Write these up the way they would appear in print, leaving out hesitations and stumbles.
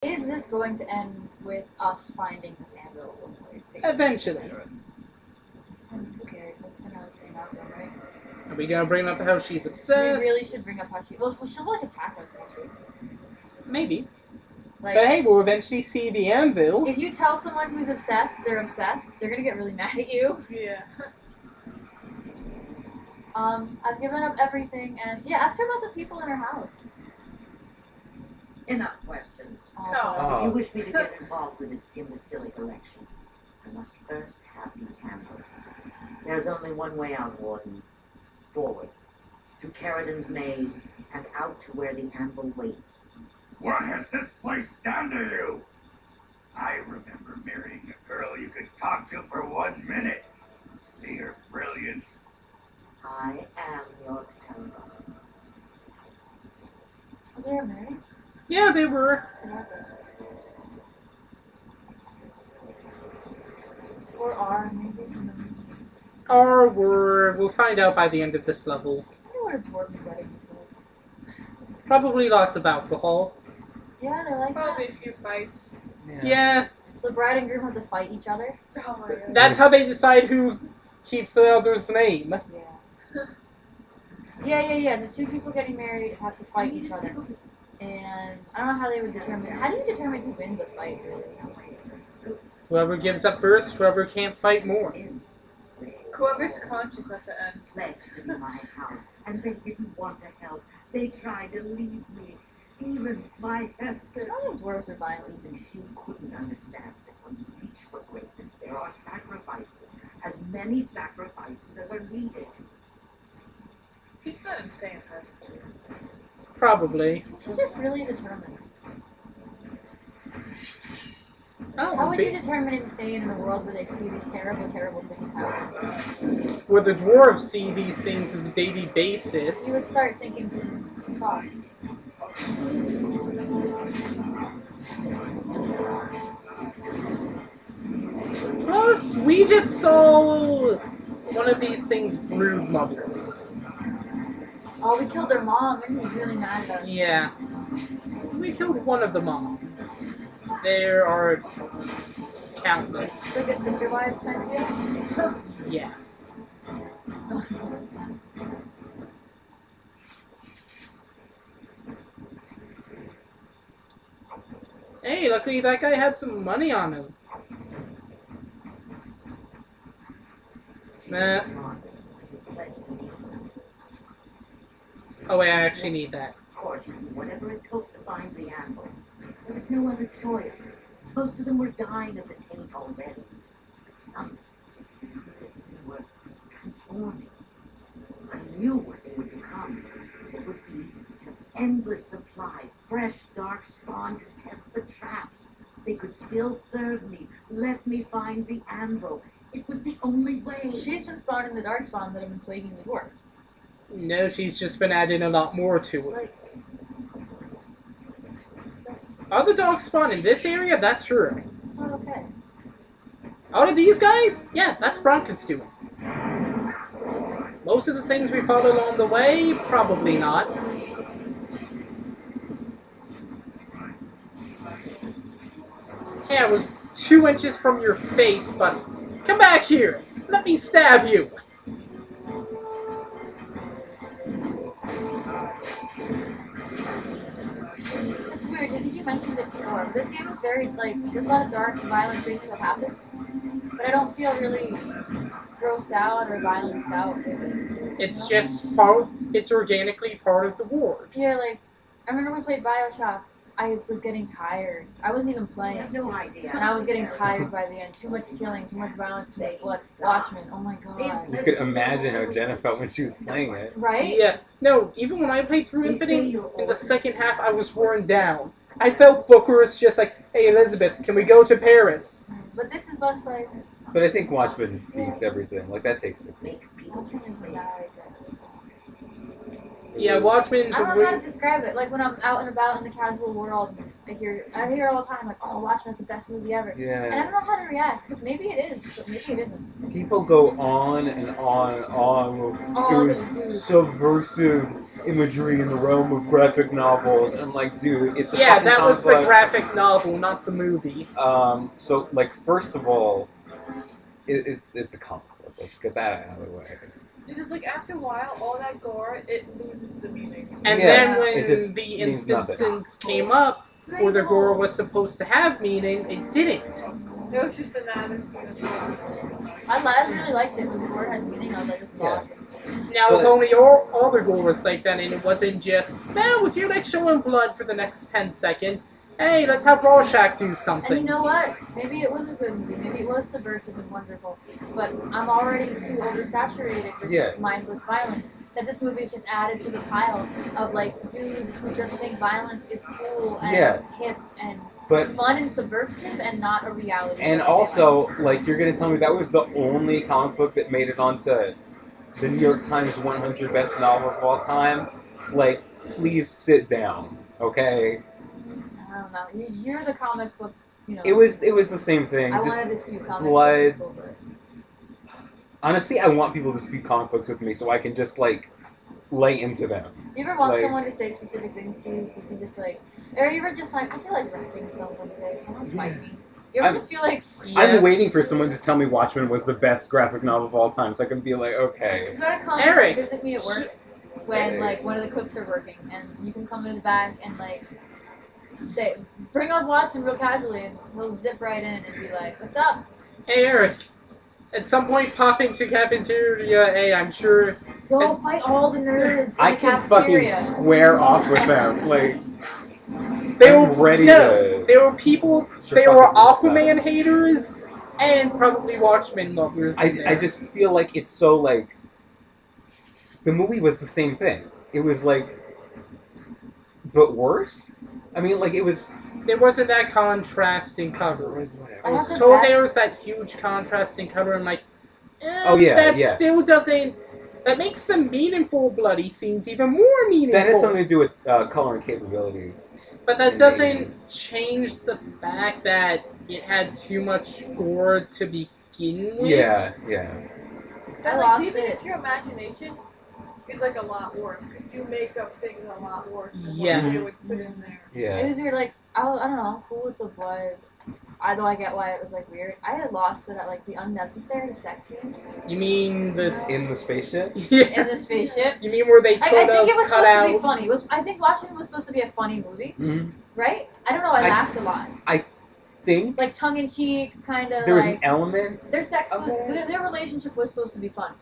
Is this going to end with us finding this Anvil? Eventually. Who cares? That's another thing out there, right? Are we gonna bring up how she's obsessed? We really should bring up how she. Well, she'll like attack us, won't she? Maybe. Like, But hey, we'll eventually see the Anvil. if you tell someone who's obsessed, they're gonna get really mad at you. Yeah. I've given up everything, and yeah, ask her about the people in her house. Enough questions. Oh. If you wish me to get involved with this imbecilic election, I must first have the Anvil. There's only one way out, Warden. Forward. Through Carradin's maze, and out to where the Anvil waits. What has this place done to you? I remember marrying a girl you could talk to for 1 minute. See her brilliance. I am your Anvil. Was they married? Yeah, they were. Or are, maybe. Or we'll find out by the end of this level. I wonder what a dwarven wedding is like. Probably lots of alcohol. Yeah, they're like Probably that. a few fights. Yeah. The bride and groom have to fight each other. Oh my god. That's how they decide who keeps the other's name. Yeah. The two people getting married have to fight each other. And I don't know how they would determine. How do you determine who wins a fight, really? Whoever gives up first, whoever can't fight more. Whoever's conscious at the end. Pledged to be my house, and they didn't want to help. They tried to leave me. Even my Hester. I don't think dwarves are violent. Even she couldn't understand that when you reach for greatness, there are sacrifices. As many sacrifices as are needed. She's not insane, hasn't she? Probably. She's just really determined. Oh, How would you determine insane in a world where they see these terrible, terrible things happen? where the dwarves see these things as a daily basis. You would start thinking some thoughts. Plus, we just saw one of these things brood mothers. Oh, we killed their mom. They're gonna be really mad at us. Yeah. We killed one of the moms. There are countless. Like a sister wives kind of deal. Yeah. Hey, luckily that guy had some money on him. Nah. Oh wait, I actually need that. Of course, whatever it took to find the Anvil. There was no other choice. Most of them were dying of the taint already. But some were transforming. I knew what they would become. It would be an endless supply, fresh, dark spawn to test the traps. They could still serve me. Let me find the Anvil. It was the only way. She's been spawning the dark spawn that have been plaguing the dwarves. No, she's just been adding a lot more to it. Like, Other dogs spawn in this area? That's her. it's not okay. Out of these guys? Yeah, that's Bronca's doing. Most of the things we fought along the way? Probably not. Hey, I was 2 inches from your face, buddy. Come back here! Let me stab you! It's weird. I think you mentioned it before. This game is very, like, there's a lot of dark and violent things that happen. But I don't feel really grossed out or violenced out. It's just part. It's organically part of the ward. Yeah, like, I remember we played Bioshock. I was getting tired. I wasn't even I playing. have no idea. And I was getting tired by the end. Too much killing, too much violence, too much blood. Watchmen, oh my god. You could imagine how Jenna felt when she was playing it. Right? Yeah. No, even when I played through Infinite, in the second half, I was worn down. I felt Booker was just like, hey, Elizabeth, can we go to Paris? But this is less like... But I think Watchmen beats everything. Like, that takes the cake. Makes people Watchmen is bad. Yeah, Watchmen's I a don't know how to weird... describe it. Like when I'm out and about in the casual world, I hear all the time like, "Oh, Watchmen's the best movie ever," and I Yeah. don't know how to react because maybe it is, but maybe it isn't. People go on and on and on. Oh, It look at this was dude. subversive. imagery in the realm of graphic novels. And I'm like, dude, it's a Yeah, fucking that was the comic book. graphic novel, not the movie. So, like, first of all, it's a comic book. Let's get that out of the way. It's just like after a while, all that gore, it loses the meaning. And Yeah, then it when just the means nothing. instances came up where the gore was supposed to have meaning, it didn't. It was just another scene of gore. I really liked it when the gore had meaning. I was like, this is Yeah. awesome. Now, if But- only all the gore was like that, and it wasn't just, well, if you like showing blood for the next 10 seconds, hey, let's have Rorschach do something. And you know what? Maybe it was a good movie. Maybe it was subversive and wonderful. But I'm already too oversaturated with Yeah. mindless violence. That this movie is just added to the pile of like dudes who just think violence is cool and Yeah. hip and But fun and subversive and not a reality. and also, like, you're gonna tell me that was the only comic book that made it onto the New York Times 100 best novels of all time? Like, please sit down, okay? I don't know. You're the comic book, you know. It was the same thing. I Just want to dispute comic blood. book people, honestly, I want people to speak comic books with me so I can just like lay into them. Do you ever want Like- someone to say specific things to you so you can just like, or you ever just like, I feel like wrecking someone today. Someone fight me. You ever I'm- just feel like I'm Yes. waiting for someone to tell me Watchmen was the best graphic novel of all time, so I can be like, okay. you gotta come Eric. visit me at work when like one of the cooks are working, and you can come into the back and like say, bring up Watchmen real casually, and he'll zip right in and be like, "What's up?" Hey, Eric, at some point pop into cafeteria, hey, I'm sure... Go It's- fight all the nerds in I the can fucking cafeteria. square off with them. Like, They I'm were ready no, to- there were people. Sure They fucking were do this Aquaman stuff. haters and probably Watchmen lovers. in I there. just feel like it's so like the movie was the same thing. It was like, but worse. I mean, like it was. There wasn't that contrasting cover. Like, whatever. I I was have the told best- there was that huge contrasting cover. I'm like, Oh, yeah, that yeah. still doesn't. That makes the meaningful bloody scenes even more meaningful. That had something to do with coloring capabilities. But that in the doesn't 80s. change the fact that it had too much gore to begin with. Yeah, yeah. That, I like, lost leaving it. it to your imagination is like a lot worse because you make up things a lot worse than Yeah. what they would put in there. It Yeah. was weird. Like I don't know who with the blood. Although I get why it was like weird. I had lost it at like the unnecessary sex scene You mean the? In the spaceship? Yeah. in the spaceship. You mean where they I could think have it was cut supposed out? to be funny. I think Watchmen was supposed to be a funny movie, Mm-hmm. right? I don't know. I I- laughed a lot. Think Like tongue in cheek, kind of there was like an element. their sex was Okay. their relationship was supposed to be funny.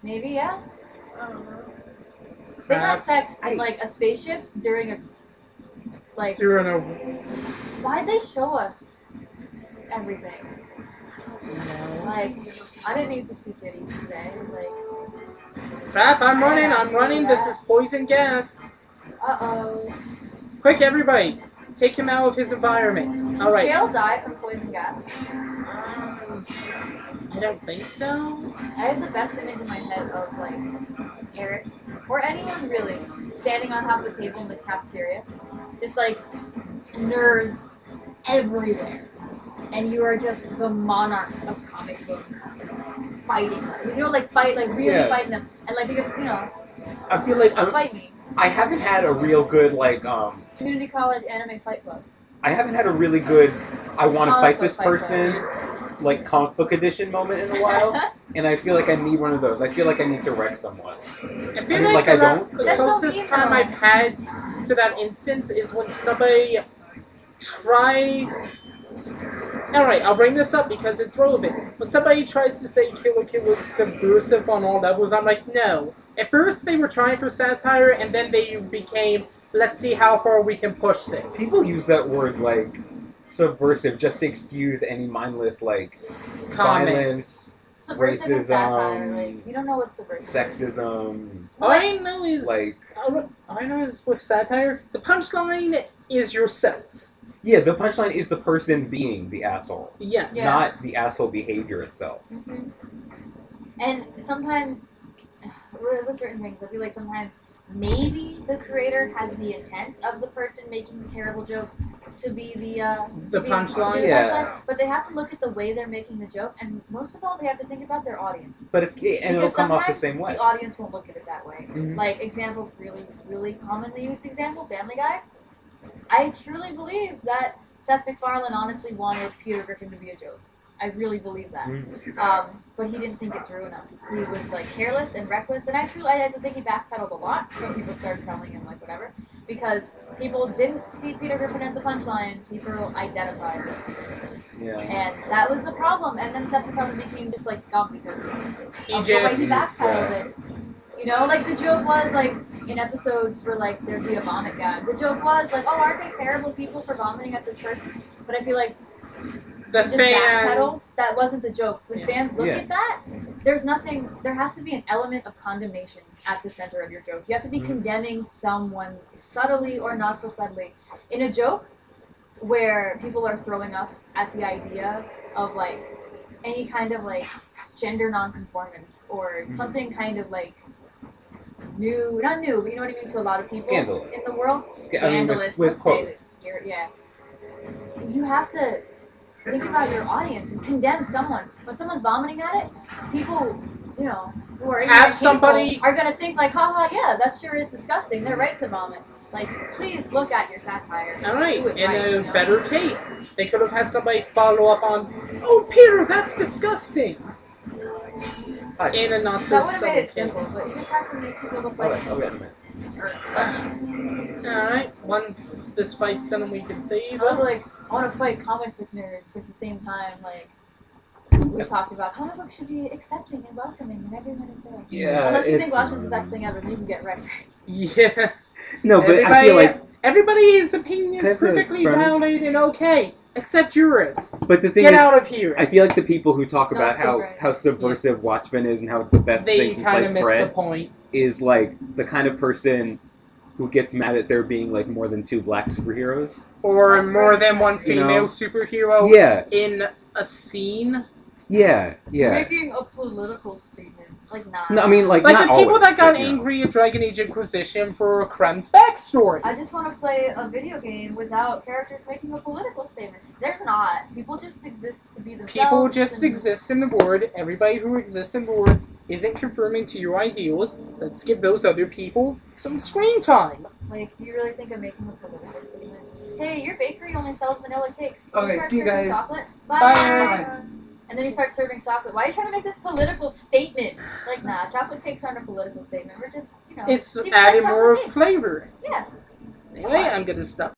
Maybe yeah. I don't know. They had Crap. sex in like a spaceship during a like. You're in a. Why'd they show us everything? Like I didn't need to see titties today. Like Crap! I'm I running! didn't I'm ask running! for This that. is poison gas! uh-oh. Quick, everybody! Take him out of his environment. All Did right. Shale die from poison gas? I don't think so. I have the best image in my head of like Eric or anyone really standing on top of the table in the cafeteria, just like nerds everywhere, and you are just the monarch of comic books, just like fighting, like fight, like really Yeah. fighting them, and like they're just I feel like fight me. I haven't had a real good like Community college anime fight club. I haven't had a really good I want to Comic fight book this fight person like comic book edition moment in a while, and I feel like I need one of those. I feel like I need to wreck someone. I feel I mean, like, I don't, the but- That's so closest mean, time though. I've had to that instance is when somebody tried. Alright, I'll bring this up because it's relevant. When somebody tries to say Kill la Kill was subversive on all levels, I'm like, no. At first they were trying for satire, and then they became, let's see how far we can push this. People use that word like subversive just to excuse any mindless like Comments. violence, Subversive and satire. Racism, Like you don't know what's subversive. sexism, All I know is, like all I know is with satire, the punchline is yourself. yeah, the punchline is the person being the asshole, Yes. Yeah. not the asshole behavior itself. hmm And sometimes, with certain things, I feel like sometimes maybe the creator has the intent of the person making the terrible joke, to be the punchline? Yeah. But they have to look at the way they're making the joke, and most of all, they have to think about their audience. But and it'll Because come off the sometimes same way. the audience won't look at it that way. Mhm. Like, example, really commonly used example, Family Guy. I truly believe that Seth MacFarlane honestly wanted Peter Griffin to be a joke. I really believe that. But he didn't think it through enough. He was like careless and reckless, and actually I think he backpedaled a lot when people started telling him like whatever, because people didn't see Peter Griffin as the punchline. People identified it, Yeah. and that was the problem. And then Seth MacFarlane became just like scum because He of the way he just backpedaled it. You know, like the joke was like in episodes where like there'd be a vomit gag. The joke was like, oh, aren't they terrible people for vomiting at this person? But I feel like the just fan. backpedal. That wasn't the joke. When Yeah. fans look Yeah. at that, there's nothing. There has to be an element of condemnation at the center of your joke. You have to be condemning someone subtly or not so subtly. In a joke where people are throwing up at the idea of like any kind of like gender nonconformance or something kind of like new, not new, but you know what I mean, to a lot of people Scandalous. in the world. I mean, Scandalous. with Let's say quotes. this. Yeah. You have to think about your audience and condemn someone. When someone's vomiting at it, people, you know, who are ignorant Have people somebody- are gonna think like, haha, yeah, that sure is disgusting. They're right to vomit. Like, please look at your satire. All right, Do it in right, a you know? better case, they could have had somebody follow up on, "Oh, Peter, that's disgusting." In a not so That would have made subtle it simple, case. but you just have to make people look Oh, like wait a minute. turds. All right, once this fight's done, we can save I love, it. like, I want to fight comic book nerds, but at the same time, like, we talked about comic books should be accepting and welcoming, and everyone is there. Yeah. Unless you think it's- Watchmen's the best thing ever, you can get wrecked. Yeah. No, but I feel like. everybody's opinion Can I is put a perfectly premise? valid and okay, except yours. But the thing Get is, out of here. I feel like the people who talk No, about it's how, different. how subversive Watchmen is and how it's the best They thing since kind of sliced missed bread the point. is like the kind of person who gets mad at there being like more than 2 black superheroes. Or That's more right. than one You know? female superhero Yeah, in a scene. yeah. Making a political statement. Like, nah. No, I mean like Like not the people always, that got but, you know. angry at Dragon Age Inquisition for Krem's backstory. I just want to play a video game without characters making a political statement. They're not. People just exist to be themselves. People just and- exist in the world. Everybody who exists in the world isn't conforming to your ideals. Let's give those other people some screen time. Like, do you really think of making a political statement? Hey, your bakery only sells vanilla cakes. Can Okay, you start see you serving guys. chocolate? Bye. Bye. And then you start serving chocolate. Why are you trying to make this political statement? Like, nah, chocolate cakes aren't a political statement. We're just, you know. It's people like adding chocolate more cakes. flavor. Yeah. Anyway, I'm gonna stop.